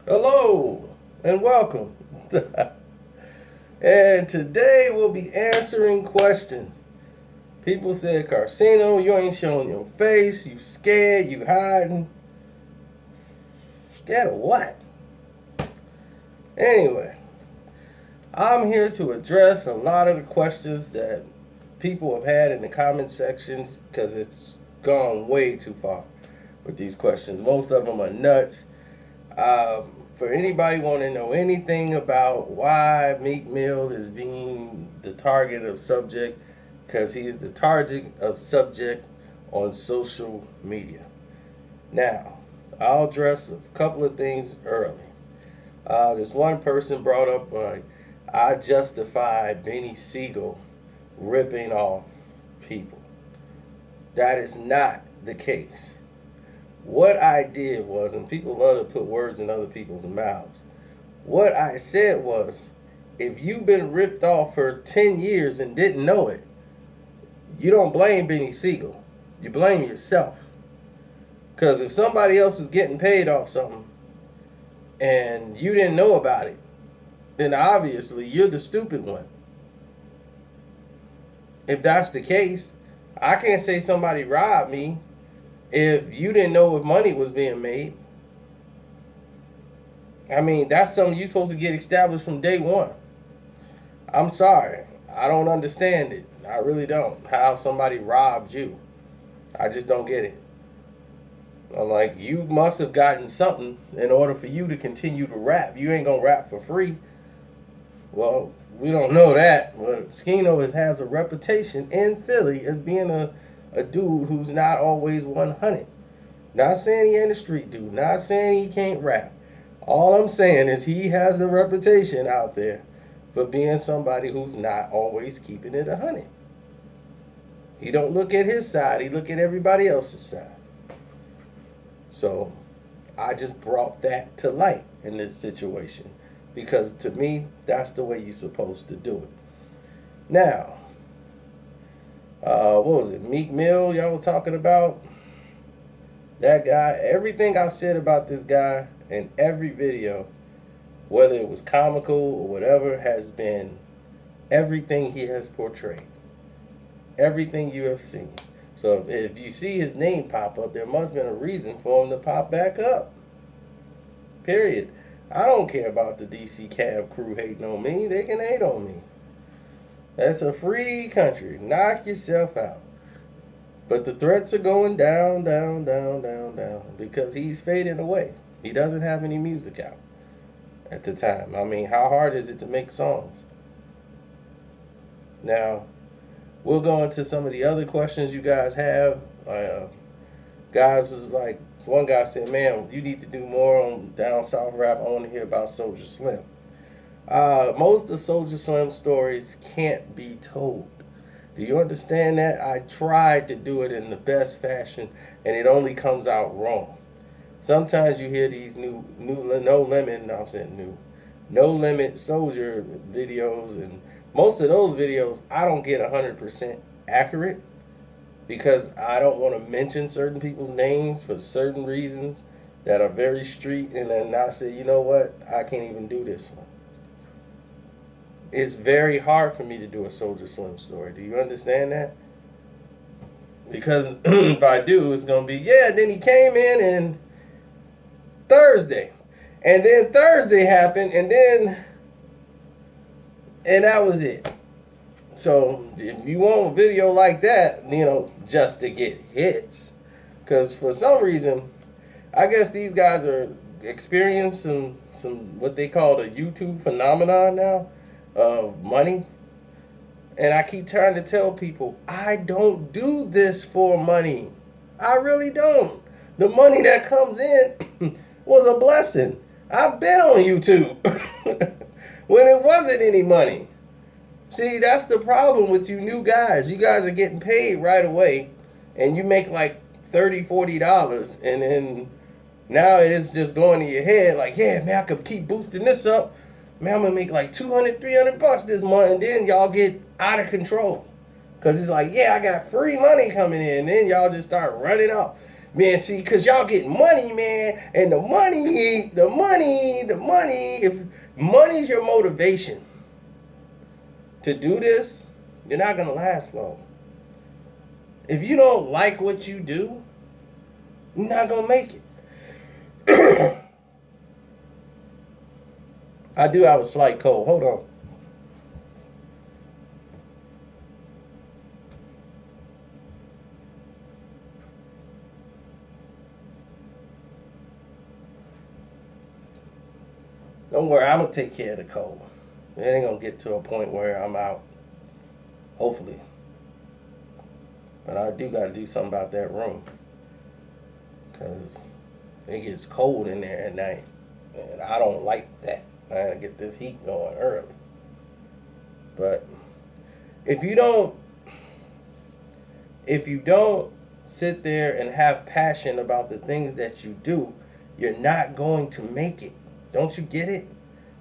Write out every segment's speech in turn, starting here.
Hello and welcome. And today we'll be answering questions. People said, Karceno, you ain't showing your face. You scared. You hiding. Scared of what? Anyway, I'm here to address a lot of the questions that people have had in the comment sections because it's gone way too far with these questions. Most of them are nuts. For anybody want to know anything about why Meek Mill is being the target of subject, because he's the target of subject on social media. Now, I'll address a couple of things early. This one person brought up, I justified Beanie Sigel ripping off people. That is not the case. What I did was, and people love to put words in other people's mouths. What I said was, if you've been ripped off for 10 years and didn't know it, you don't blame Beanie Sigel. You blame yourself. Because if somebody else is getting paid off something and you didn't know about it, then obviously you're the stupid one. If that's the case, I can't say somebody robbed me if you didn't know if money was being made. I mean, that's something you're supposed to get established from day one. I'm sorry. I don't understand it. I really don't. How somebody robbed you. I just don't get it. I'm like, you must have gotten something in order for you to continue to rap. You ain't going to rap for free. Well, we don't know that. But Skino has a reputation in Philly as being a dude who's not always 100. Not saying he ain't a street dude. Not saying he can't rap. All I'm saying is he has a reputation out there for being somebody who's not always keeping it 100. He don't look at his side. He look at everybody else's side. So I just brought that to light in this situation because to me, that's the way you're supposed to do it. Now, what was it? Meek Mill, y'all were talking about? That guy, everything I've said about this guy in every video, whether it was comical or whatever, has been everything he has portrayed. Everything you have seen. So if you see his name pop up, there must have been a reason for him to pop back up. Period. I don't care about the DC Cab crew hating on me. They can hate on me. That's a free country. Knock yourself out. But the threats are going down, down, down, down, down because he's fading away. He doesn't have any music out at the time. I mean, how hard is it to make songs? Now, we'll go into some of the other questions you guys have. Guys is like, one guy said, man, you need to do more on down south rap. I want to hear about Soulja Slim. Most of Soulja Slim's stories can't be told. Do you understand that? I tried to do it in the best fashion, and it only comes out wrong. Sometimes you hear these new no limit, no, I'm saying new, no limit Soulja videos, and most of those videos I don't get 100% accurate because I don't want to mention certain people's names for certain reasons that are very street, and then not say, you know what, I can't even do this one. It's very hard for me to do a Soulja Slim story. Do you understand that? Because if I do, it's going to be, yeah, then he came in and Thursday. And then Thursday happened, and that was it. So if you want a video like that, just to get hits. Because for some reason, I guess these guys are experiencing some what they call the YouTube phenomenon now of money. And I keep trying to tell people, I don't do this for money. I really don't. The money that comes in was a blessing. I've been on YouTube when it wasn't any money. See, that's the problem with you new guys. You guys are getting paid right away, and you make like $30, $40, and then now it's just going to your head like, yeah, man, I could keep boosting this up. Man, I'm going to make like $200, $300 this month, and then y'all get out of control. Because it's like, yeah, I got free money coming in, and then y'all just start running out. Man, see, because y'all get money, man. And the money. If money's your motivation to do this, you're not going to last long. If you don't like what you do, you're not going to make it. I do have a slight cold. Hold on. Don't worry, I'm going to take care of the cold. It ain't going to get to a point where I'm out. Hopefully. But I do got to do something about that room. Because it gets cold in there at night. And I don't like that. I gotta get this heat going early. But if you don't sit there and have passion about the things that you do, you're not going to make it. Don't you get it?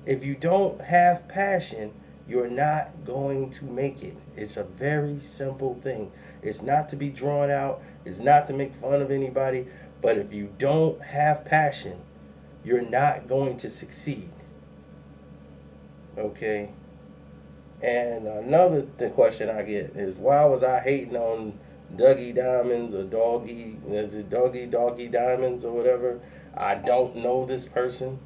If you don't have passion, you're not going to make it. It's a very simple thing. It's not to be drawn out. It's not to make fun of anybody. But if you don't have passion, you're not going to succeed. Okay? And another question I get is, why was I hating on Dougie Diamonds or Doggy Diamonds or whatever? I don't know this person.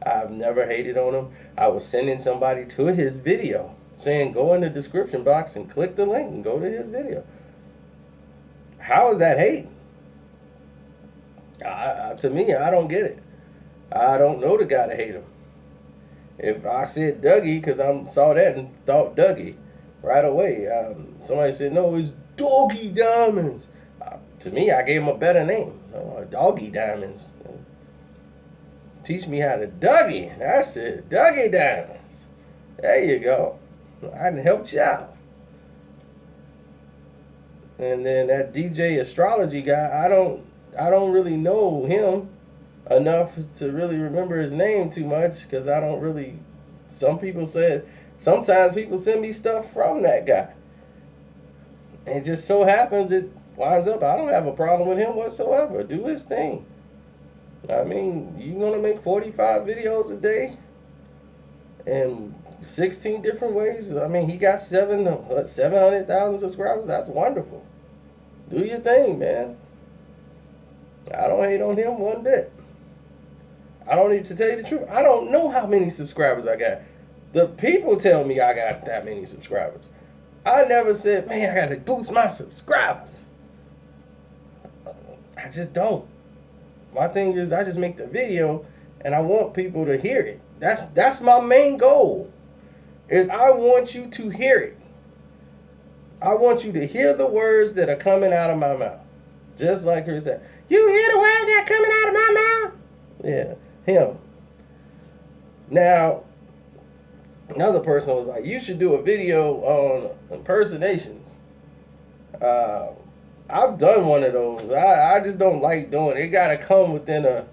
I've never hated on him. I was sending somebody to his video saying, go in the description box and click the link and go to his video. How is that hate? To me, I don't get it. I don't know the guy to hate him. If I said Dougie, because I saw that and thought Dougie right away. Somebody said, no, it's Doggy Diamonds. To me, I gave him a better name. Doggy Diamonds. Teach me how to Dougie. That's it. Dougie Diamonds. There you go. I can help you out. And then that DJ astrology guy, I don't really know him enough to really remember his name too much, because I don't really. Sometimes people send me stuff from that guy. And it just so happens it winds up, I don't have a problem with him whatsoever. Do his thing. I mean, you want to make 45 videos a day in 16 different ways? I mean, he got 700,000 subscribers. That's wonderful. Do your thing, man. I don't hate on him one bit. I don't need to tell you the truth. I don't know how many subscribers I got. The people tell me I got that many subscribers. I never said, man, I got to boost my subscribers. I just don't. My thing is, I just make the video and I want people to hear it. That's my main goal. Is I want you to hear it. I want you to hear the words that are coming out of my mouth. Just like Chris said, you hear the words that are coming out of my mouth? Yeah, him. Now, another person was like, you should do a video on impersonations. I've done one of those. I just don't like doing it. It got to come within a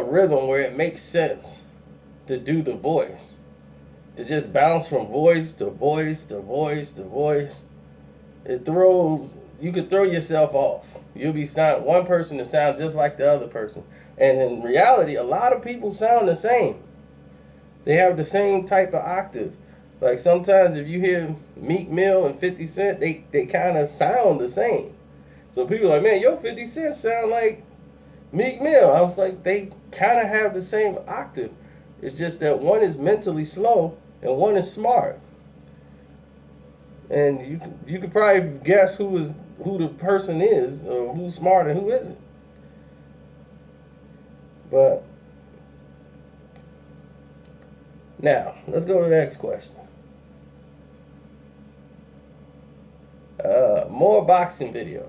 rhythm where it makes sense to do the voice. To just bounce from voice to voice to voice to voice. You could throw yourself off. You'll be one person to sound just like the other person. And in reality, a lot of people sound the same. They have the same type of octave. Like sometimes if you hear Meek Mill and 50 Cent, they kind of sound the same. So people are like, man, your 50 Cent sound like Meek Mill. I was like, they kind of have the same octave. It's just that one is mentally slow and one is smart. And you could probably guess who the person is, or who's smart and who isn't. But now let's go to the next question. More boxing videos.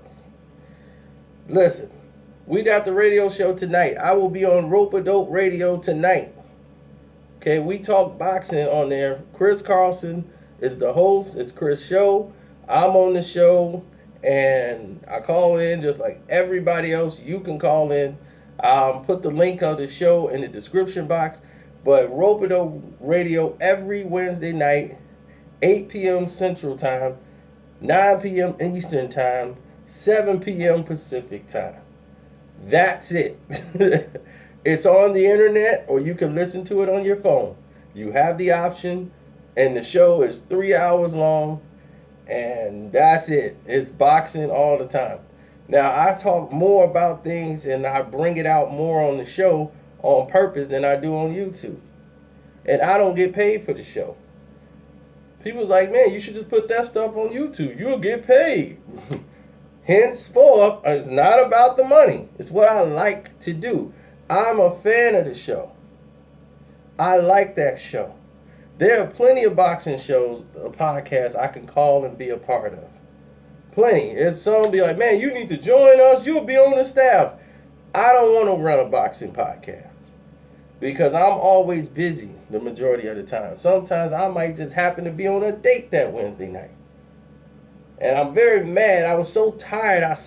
Listen, we got the radio show tonight. I will be on Rope-A-Dope Radio tonight. Okay, we talk boxing on there. Chris Carlson is the host. It's Chris' show. I'm on the show, and I call in just like everybody else. You can call in. Put the link of the show in the description box. But Rope-A-Dope Radio every Wednesday night, 8 p.m. Central Time, 9 p.m. Eastern Time, 7 p.m. Pacific time. That's it. It's on the internet, or you can listen to it on your phone. You have the option, and the show is 3 hours long, and that's it. It's boxing all the time. Now, I talk more about things and I bring it out more on the show on purpose than I do on YouTube. And I don't get paid for the show. People's like, man, you should just put that stuff on YouTube. You'll get paid. Henceforth, it's not about the money. It's what I like to do. I'm a fan of the show. I like that show. There are plenty of boxing shows, podcasts I can call and be a part of. Plenty. If someone be like, man, you need to join us, you'll be on the staff. I don't want to run a boxing podcast because I'm always busy the majority of the time. Sometimes I might just happen to be on a date that Wednesday night. And I'm very mad. I was so tired I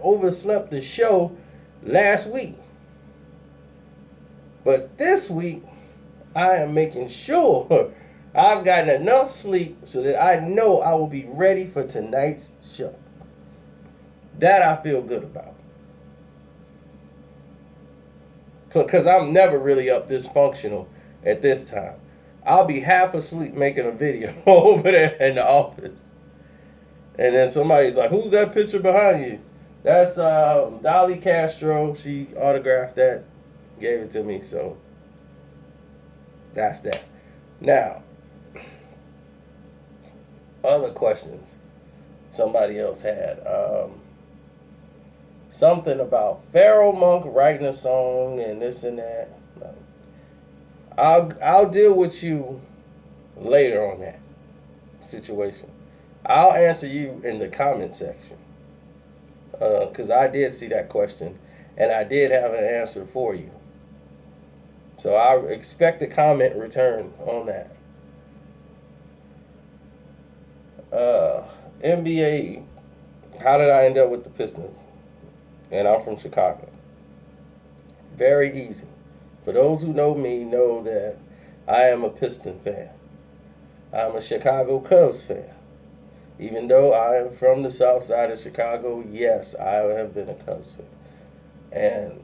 overslept the show last week. But this week, I am making sure I've gotten enough sleep so that I know I will be ready for tonight's show. That I feel good about. Because I'm never really up this functional at this time. I'll be half asleep making a video over there in the office. And then somebody's like, who's that picture behind you? That's Dolly Castro. She autographed that, gave it to me, so that's that. Now, other questions somebody else had. Something about Pharaoh Monk writing a song and this and that. I'll deal with you later on that situation. I'll answer you in the comment section. Because I did see that question. And I did have an answer for you. So I expect a comment return on that. NBA, how did I end up with the Pistons? And I'm from Chicago. Very easy. For those who know me, know that I am a Piston fan. I'm a Chicago Cubs fan. Even though I am from the south side of Chicago, yes, I have been a Cubs fan. And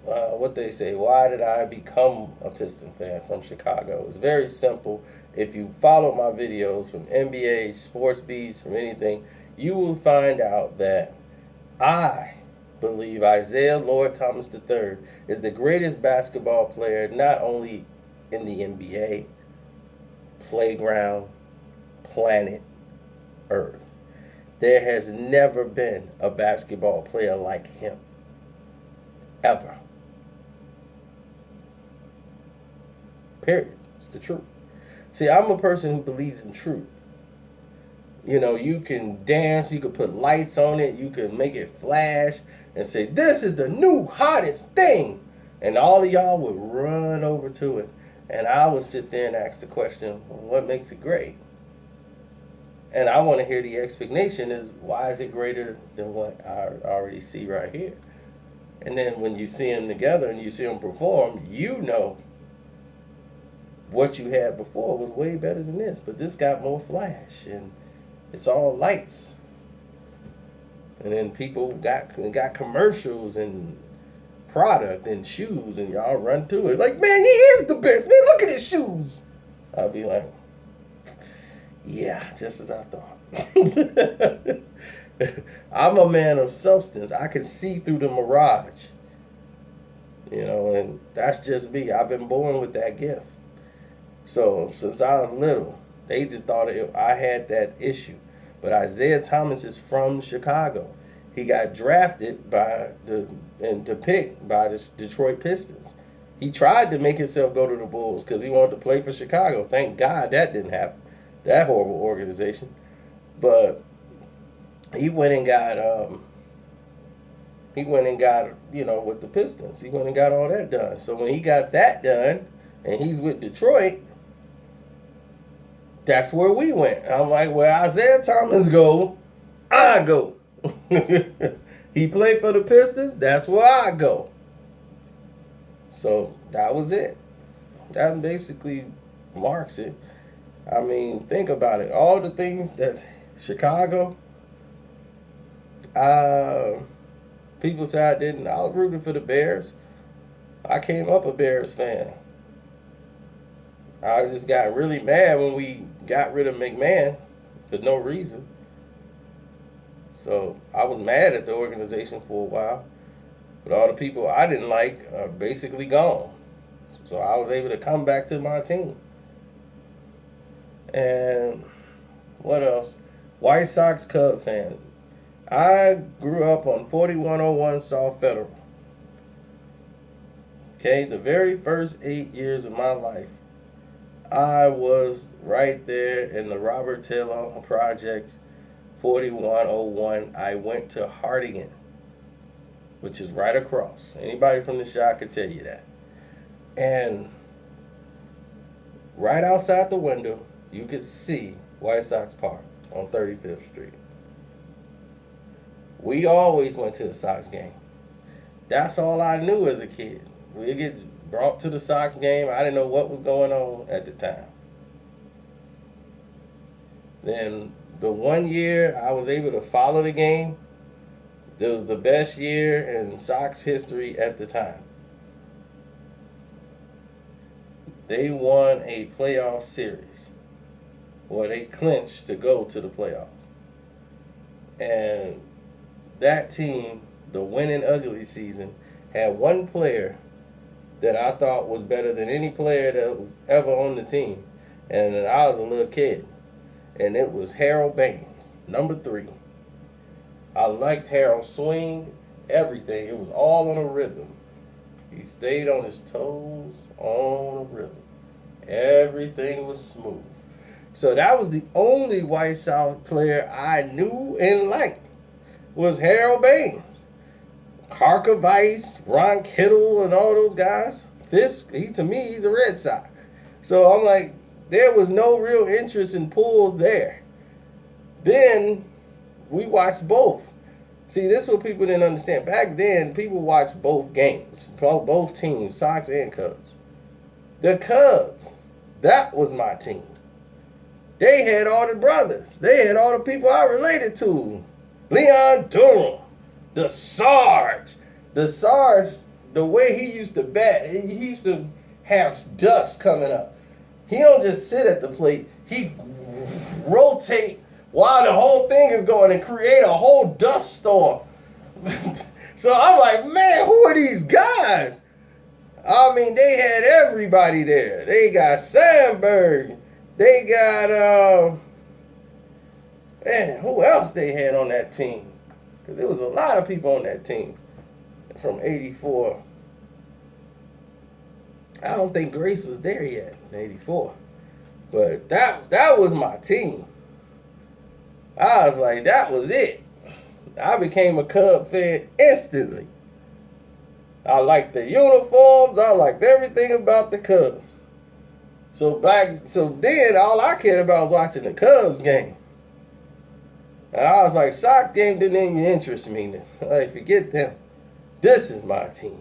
what they say, why did I become a Piston fan from Chicago? It's very simple. If you follow my videos from NBA, sports beats, from anything, you will find out that I believe Isaiah Lord Thomas III is the greatest basketball player, not only in the NBA, playground, planet Earth. There has never been a basketball player like him. Ever. Period. It's the truth. See, I'm a person who believes in truth. You know, you can dance, you can put lights on it, you can make it flash and say, this is the new hottest thing. And all of y'all would run over to it. And I would sit there and ask the question, what makes it great? And I want to hear the explanation is, why is it greater than what I already see right here? And then when you see them together and you see them perform, you know what you had before was way better than this. But this got more flash and it's all lights. And then people got commercials and product and shoes, and y'all run to it like, man, he is the best. Man, look at his shoes. I'll be like, yeah, just as I thought. I'm a man of substance. I can see through the mirage. You know, and that's just me. I've been born with that gift. So since I was little, they just thought I had that issue. But Isaiah Thomas is from Chicago. He got drafted by the Detroit Pistons. He tried to make himself go to the Bulls because he wanted to play for Chicago. Thank God that didn't happen. That horrible organization. But he went and got with the Pistons. He went and got all that done. So when he got that done and he's with Detroit, that's where we went. I'm like, where Isaiah Thomas go, I go. He played for the Pistons, that's where I go. So that was it. That basically marks it. I mean, think about it. All the things that's Chicago, People say I didn't. I was rooting for the Bears. I came up a Bears fan. I just got really mad when we got rid of McMahon for no reason. So I was mad at the organization for a while. But all the people I didn't like are basically gone. So I was able to come back to my team. And what else? White Sox Cub fan. I grew up on 4101 South Federal. Okay, the very first 8 years of my life, I was right there in the Robert Taylor Projects, 4101. I went to Hardigan, which is right across. Anybody from the shop could tell you that. And right outside the window, you could see White Sox Park on 35th Street. We always went to the Sox game. That's all I knew as a kid. We'd get brought to the Sox game. I didn't know what was going on at the time. Then the 1 year I was able to follow the game, it was the best year in Sox history at the time. They won a playoff series. Well, they clinched to go to the playoffs. And that team, the winning ugly season, had one player that I thought was better than any player that was ever on the team. And I was a little kid. And it was Harold Baines, number 3. I liked Harold's swing, everything. It was all on a rhythm. He stayed on his toes, on a rhythm. Everything was smooth. So that was the only White Sox player I knew and liked, was Harold Baines. Karceno, Ron Kittle, and all those guys. Fisk, to me, he's a Red Sox. So I'm like, there was no real interest in Pujols there. Then we watched both. See, this is what people didn't understand. Back then, people watched both games, both teams, Sox and Cubs. The Cubs, that was my team. They had all the brothers. They had all the people I related to. Leon Durham, the Sarge. The Sarge, the way he used to bat, he used to have dust coming up. He don't just sit at the plate. He rotate while the whole thing is going and create a whole dust storm. So I'm like, man, who are these guys? I mean, they had everybody there. They got Sandberg. They got, man, who else they had on that team? Because there was a lot of people on that team from 84. I don't think Grace was there yet in 84. But that was my team. I was like, that was it. I became a Cub fan instantly. I liked the uniforms. I liked everything about the Cubs. So then all I cared about was watching the Cubs game. And I was like, Sox game didn't even interest me. Like, forget them. This is my team.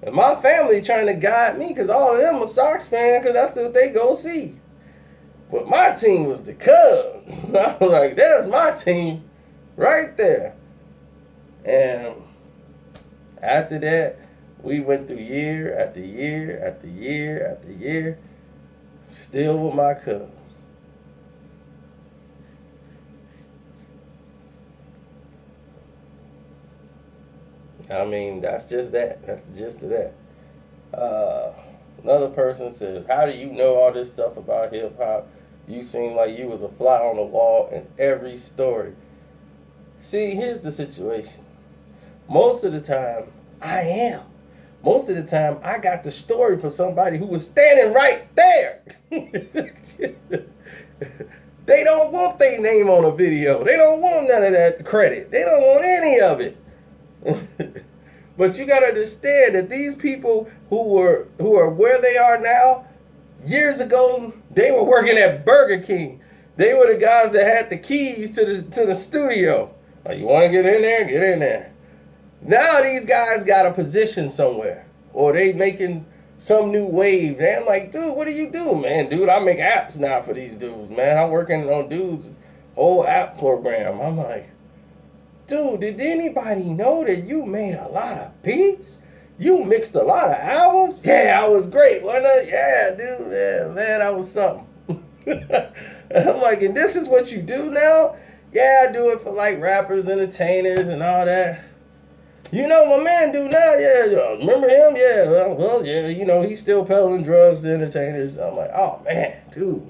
And my family trying to guide me because all of them were Sox fans because that's what they go see. But my team was the Cubs. I was like, that's my team right there. And after that, we went through year after year after year after year, still with my Cubs. I mean, that's just that. That's the gist of that. Another person says, how do you know all this stuff about hip-hop? You seem like you was a fly on the wall in every story. See, here's the situation. Most of the time, I am. Most of the time, I got the story for somebody who was standing right there. They don't want their name on a video. They don't want none of that credit. They don't want any of it. But you gotta understand that these people who are where they are now, years ago, they were working at Burger King. They were the guys that had the keys to the studio. Like, you want to get in there? Get in there. Now these guys got a position somewhere, or they making some new wave. And I'm like, dude, what do you do, man? Dude, I make apps now for these dudes, man. I'm working on dudes' whole app program. I'm like, dude, did anybody know that you made a lot of beats? You mixed a lot of albums? Yeah, I was great, wasn't I? Yeah, dude, yeah, man, I was something. I'm like, and this is what you do now? Yeah, I do it for like rappers, entertainers, and all that. You know my man do now? Yeah, remember him? Yeah, well, yeah, you know, he's still peddling drugs to entertainers. I'm like, oh man, dude.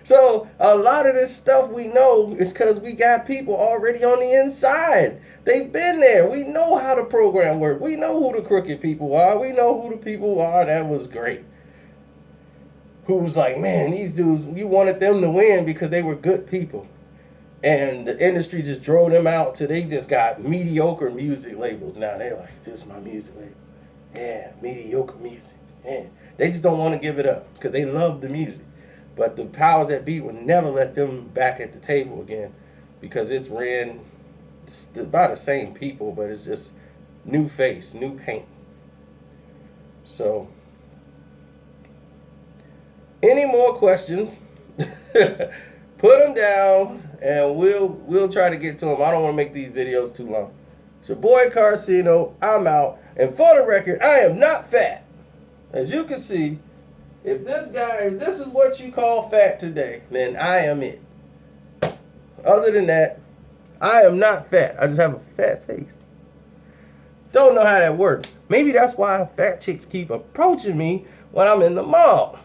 So a lot of this stuff we know is because we got people already on the inside. They've been there. We know how the program works. We know who the crooked people are. We know who the people are that was great. Who was like, man, these dudes, we wanted them to win because they were good people. And the industry just drove them out till they just got mediocre music labels now. They're like, this is my music label. Yeah, mediocre music. Yeah. They just don't want to give it up because they love the music. But the powers that be would never let them back at the table again because it's ran by the same people, but it's just new face, new paint. So, any more questions? Put them down, and we'll try to get to them. I don't want to make these videos too long. It's your boy Karceno. I'm out. And for the record, I am not fat. As you can see, if this is what you call fat today, then I am it. Other than that, I am not fat. I just have a fat face. Don't know how that works. Maybe that's why fat chicks keep approaching me when I'm in the mall.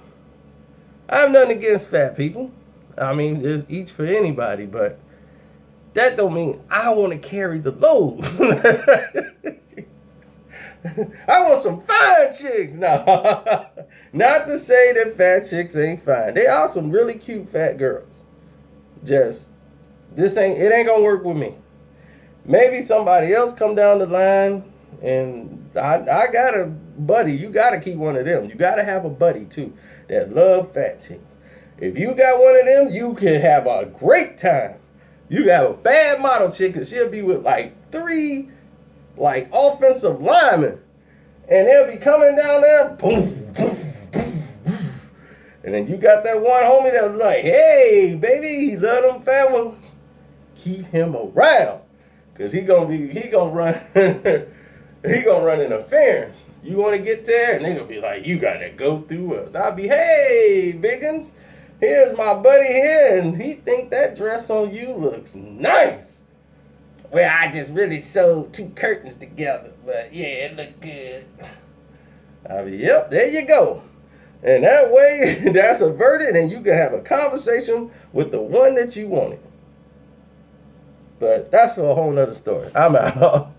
I have nothing against fat people. I mean, there's each for anybody, but that don't mean I want to carry the load. I want some fine chicks. No, not to say that fat chicks ain't fine. They are some really cute fat girls. Just, it ain't gonna work with me. Maybe somebody else come down the line, and I got a buddy. You gotta keep one of them. You gotta have a buddy too that love fat chicks. If you got one of them, you can have a great time. You got a bad model chick, and she'll be with like 3 like offensive linemen, and they'll be coming down there, boom, boom, boom, boom. And then you got that one homie that's like, hey, baby, he love them fat ones. Keep him around, cause he gonna run, he gonna run interference. You want to get there, and they gonna be like, you gotta go through us. I'll be, hey, biggins. Here's my buddy here, and he think that dress on you looks nice. Well, I just really sewed 2 curtains together, but yeah, it looked good. I mean, yep, there you go. And that way, that's averted, and you can have a conversation with the one that you wanted. But that's for a whole nother story. I'm out.